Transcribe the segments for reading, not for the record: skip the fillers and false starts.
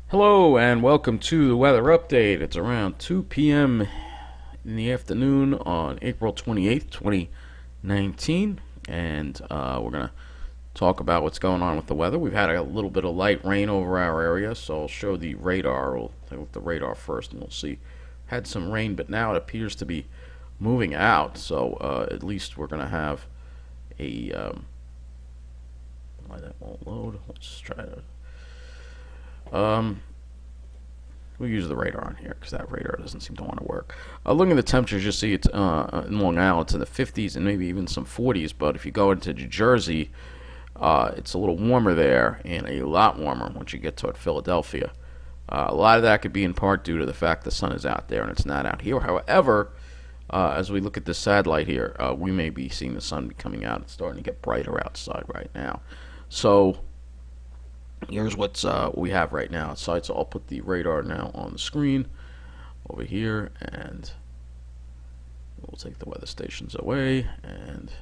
Hello and welcome to the weather update. It's around 2 p.m. in the afternoon on April 28th, 2019, and we're going to talk about what's going on with the weather. We've had a little bit of light rain over our area, so I'll show the radar. We'll take a look at the radar first, and we'll see. Had some rain, but now it appears to be moving out, so at least we're going to have a. Why that won't load? Let's try to. We'll use the radar on here because that radar doesn't seem to want to work. Looking at the temperatures, you see it's in Long Island it's in the 50s and maybe even some 40s. But if you go into New Jersey, it's a little warmer there and a lot warmer once you get toward Philadelphia. A lot of that could be in part due to the fact the sun is out there and it's not out here. However, as we look at this satellite here, we may be seeing the sun coming out. It's starting to get brighter outside right now. So here's what we have right now outside. So I'll put the radar now on the screen over here, and we'll take the weather stations away, and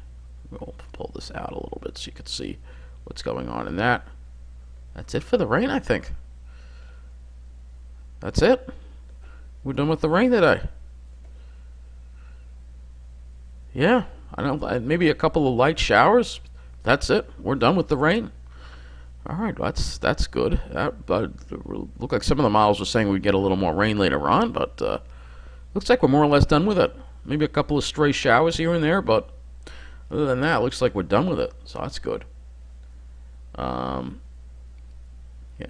we'll pull this out a little bit so you can see what's going on in that. That's it for the rain, I think. That's it. We're done with the rain today. Yeah, I don't. Maybe a couple of light showers. That's it. We're done with the rain. All right, that's good. Looked like some of the models were saying we'd get a little more rain later on, but looks like we're more or less done with it. Maybe a couple of stray showers here and there, but other than that, it looks like we're done with it. So that's good. Yeah,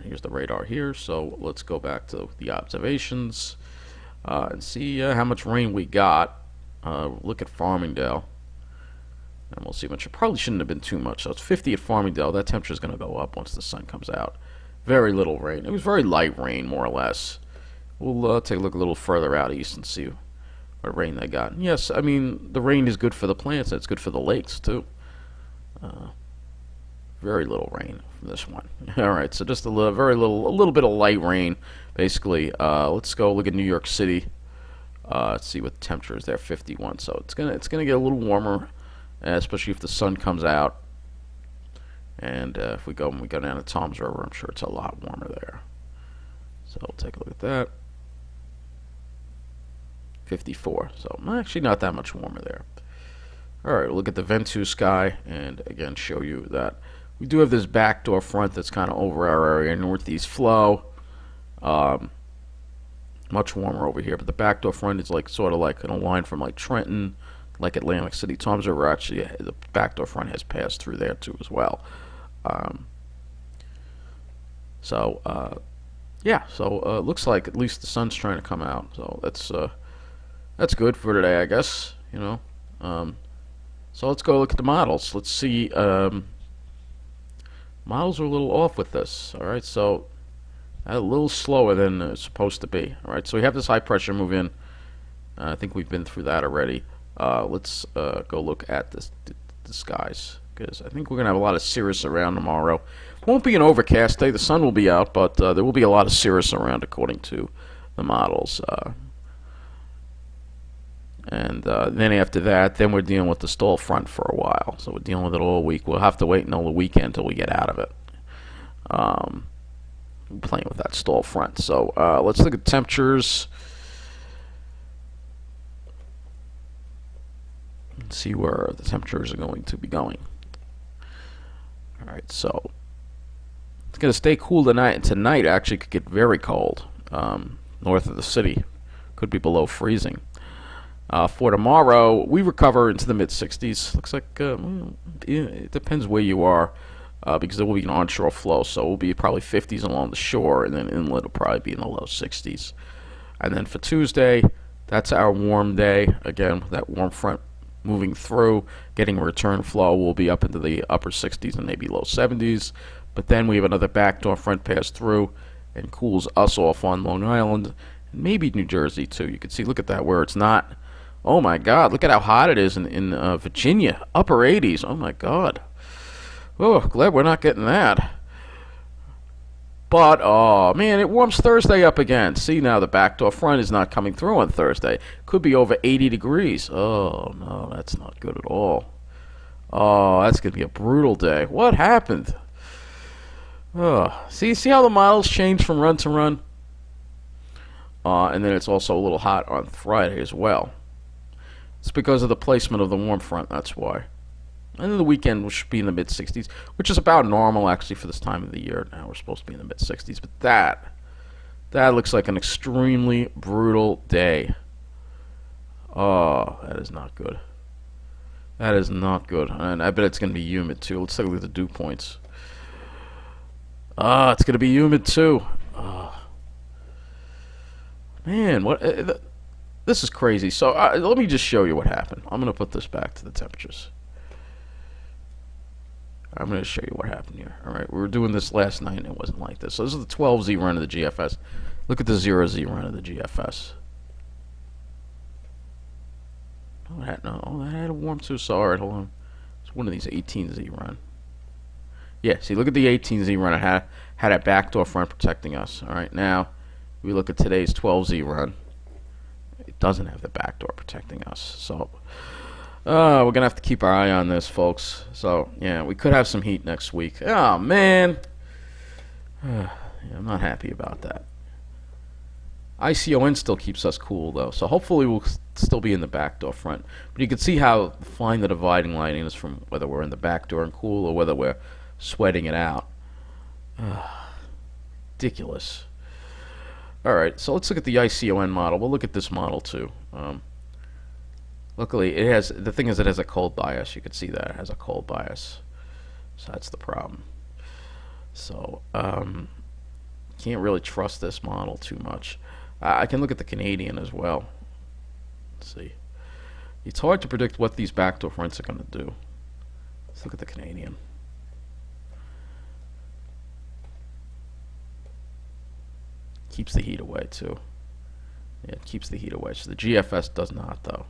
here's the radar here. So let's go back to the observations and see how much rain we got. Look at Farmingdale. And we'll see much. It probably shouldn't have been too much. So it's 50 at Farmingdale. That temperature is going to go up once the sun comes out. Very little rain. It was very light rain, more or less. We'll take a look a little further out east and see what rain they got. And yes, I mean, the rain is good for the plants. And it's good for the lakes, too. Very little rain from this one. All right, so just a little bit of light rain, basically. Let's go look at New York City. Let's see what the temperature is there. 51. So it's gonna get a little warmer, especially if the sun comes out. And if we go down to Tom's River, I'm sure it's a lot warmer there. So we'll take a look at that. 54. So actually not that much warmer there. All right, we'll look at the Ventus sky, and again show you that we do have this backdoor front that's kind of over our area, northeast flow. Much warmer over here, but the backdoor front is sort of like in a line from like Trenton, like Atlantic City. Tom's River, actually, the backdoor front has passed through there too as well. Yeah, so looks like at least the sun's trying to come out. So that's good for today, I guess. So let's go look at the models. Let's see. Models are a little off with this. All right, so a little slower than it's supposed to be. All right, so we have this high pressure move in. I think we've been through that already. Let's go look at the skies, because I think we're going to have a lot of cirrus around tomorrow. Won't be an overcast day. The sun will be out, but there will be a lot of cirrus around according to the models. And then after that, then we're dealing with the stall front for a while. So we're dealing with it all week. We'll have to wait until the weekend until we get out of it. Playing with that stall front. So let's look at temperatures. See where the temperatures are going to be going. Alright, so it's going to stay cool tonight, and tonight actually could get very cold. North of the city could be below freezing. For tomorrow, we recover into the mid-60s. Looks like it depends where you are, because there will be an onshore flow, so it will be probably 50s along the shore, and then inlet will probably be in the low 60s. And then for Tuesday, that's our warm day. Again, that warm front moving through, getting a return flow, will be up into the upper 60s and maybe low 70s. But then we have another backdoor front pass through and cools us off on Long Island, and maybe New Jersey too. You can see, look at that, where it's not. Oh my God, look at how hot it is in Virginia, upper 80s. Oh my God. Oh, glad we're not getting that. But, oh man, it warms Thursday up again. See, now the backdoor front is not coming through on Thursday. Could be over 80 degrees. Oh, no, that's not good at all. Oh, that's going to be a brutal day. What happened? See how the models change from run to run? And then it's also a little hot on Friday as well. It's because of the placement of the warm front, that's why. And then the weekend should be in the mid-60s, which is about normal actually for this time of the year. Now we're supposed to be in the mid-60s, but that looks like an extremely brutal day. Oh, that is not good. That is not good. And I bet it's going to be humid too. Let's take a look at the dew points. It's going to be humid too. Man, what? This is crazy. So let me just show you what happened. I'm going to put this back to the temperatures. I'm going to show you what happened here. All right, we were doing this last night and it wasn't like this. So this is the 12Z run of the GFS. Look at the 0Z run of the GFS. Oh, that had a warm too. Sorry, hold on. It's one of these 18Z run. Yeah, see, look at the 18Z run. It had a backdoor front protecting us. All right, now we look at today's 12Z run. It doesn't have the backdoor protecting us. So we're going to have to keep our eye on this, folks. So, yeah, we could have some heat next week. Oh, man. Yeah, I'm not happy about that. ICON still keeps us cool, though. So hopefully we'll still be in the backdoor front. But you can see how fine the dividing line is from whether we're in the backdoor and cool or whether we're sweating it out. Ridiculous. All right, so let's look at the ICON model. We'll look at this model, too. Luckily, it has. The thing is, it has a cold bias. You can see that it has a cold bias, so that's the problem. So can't really trust this model too much. I can look at the Canadian as well. Let's see. It's hard to predict what these backdoor fronts are going to do. Let's look at the Canadian. Keeps the heat away too. Yeah, it keeps the heat away. So the GFS does not, though.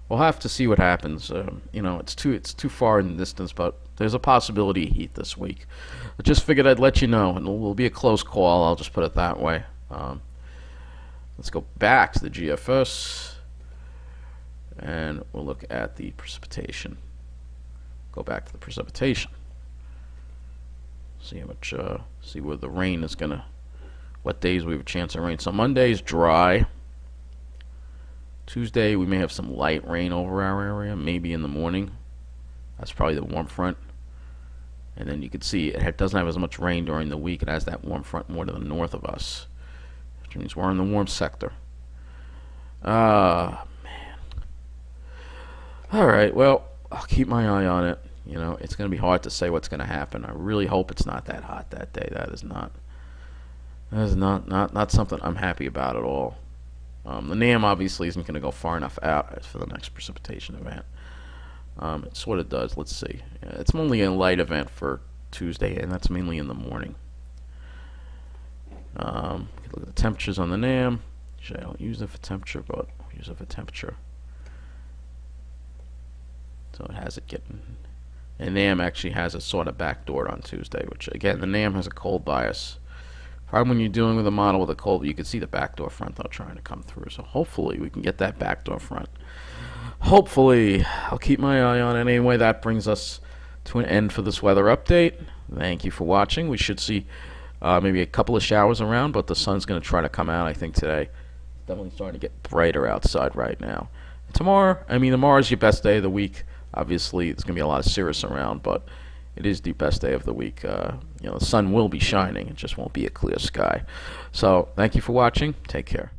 We'll have to see what happens. You know, it's too far in the distance, but there's a possibility of heat this week. I just figured I'd let you know, and it will be a close call. I'll just put it that way. Let's go back to the GFS, and we'll look at the precipitation. Go back to the precipitation. See how much. See where the rain is gonna. What days we have a chance of rain. So Monday is dry. Tuesday, we may have some light rain over our area, maybe in the morning. That's probably the warm front. And then you can see it doesn't have as much rain during the week. It has that warm front more to the north of us, which means we're in the warm sector. Man. All right, well, I'll keep my eye on it. You know, it's going to be hard to say what's going to happen. I really hope it's not that hot that day. That is not something I'm happy about at all. The NAM obviously isn't going to go far enough out for the next precipitation event. It's what it does. Let's see. It's only a light event for Tuesday, and that's mainly in the morning. Look at the temperatures on the NAM. Actually, I don't use it for temperature, but I'll use it for temperature. So it has it getting. And NAM actually has it sort of backdoored on Tuesday, which again, the NAM has a cold bias. Probably when you're dealing with a model with a cold, you can see the backdoor front though trying to come through. So hopefully we can get that backdoor front. Hopefully, I'll keep my eye on it. Anyway, that brings us to an end for this weather update. Thank you for watching. We should see maybe a couple of showers around, but the sun's going to try to come out, I think, today. It's definitely starting to get brighter outside right now. Tomorrow's your best day of the week. Obviously, there's going to be a lot of cirrus around, but it is the best day of the week. The sun will be shining. It just won't be a clear sky. So, thank you for watching. Take care.